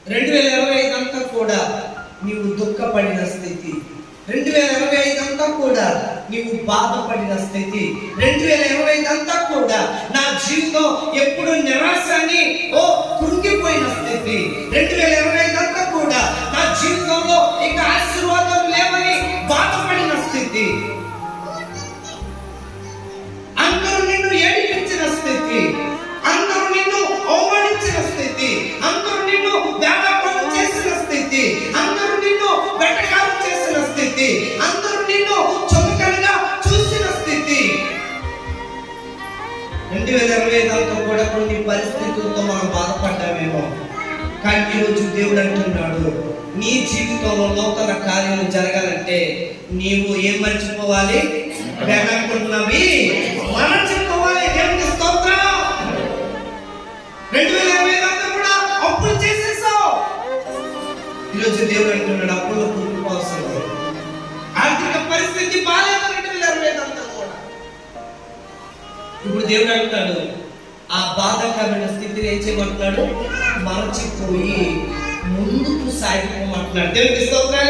2025 అంతా కూడా నీవు దుఃఖపడిన స్థితి, 2025 అంతా కూడా నీవు బాధపడిన స్థితి, 2025 అంతా కూడా నా జీవితం ఎప్పుడు నిరాశ అని కృంగిపోయిన స్థితి, 2025 అంతా కూడా నా జీవితంలో ఇక ఆశీర్వాదం లేవని బాధపడిన స్థితి, అందరూ నిన్ను ఏడిపించిన స్థితి, అందరూ నిన్ను అవమానించిన స్థితి, అందరూ నిన్ను వ్యాపారం చేసిన స్థితి, అందరూ నిన్ను వెటకారం చేసిన స్థితి, అందరూ నిన్ను చులకనగా చూసిన స్థితి, 2025 కూడా కొన్ని పరిస్థితులతో మనం బాధపడ్డామేమో. కానీ ఈరోజు దేవుడు అంటున్నాడు, నీ జీవితంలో నూతన కార్యాలు జరగాలంటే నీవు ఏం మర్చిపోవాలి? వెనక్కున్నవి మరచిపోవాలి. దేవునికి స్తోత్రం. 2025 కూడా అప్పులు చేసేసావు. ఈరోజు దేవుడు అంటున్నాడు, అప్పులు కూలిపోవాల్సిన ఆర్థిక పరిస్థితి బాగాలేదు. 2025 కూడా ఇప్పుడు దేవుడు అంటాడు, ఆ బాధకరమైన స్థితిని ఏం చేయమంటున్నాడు? మరచిపోయి ముందుకు సాగిపోమంటున్నాడు. దేవునికి స్తోత్రం.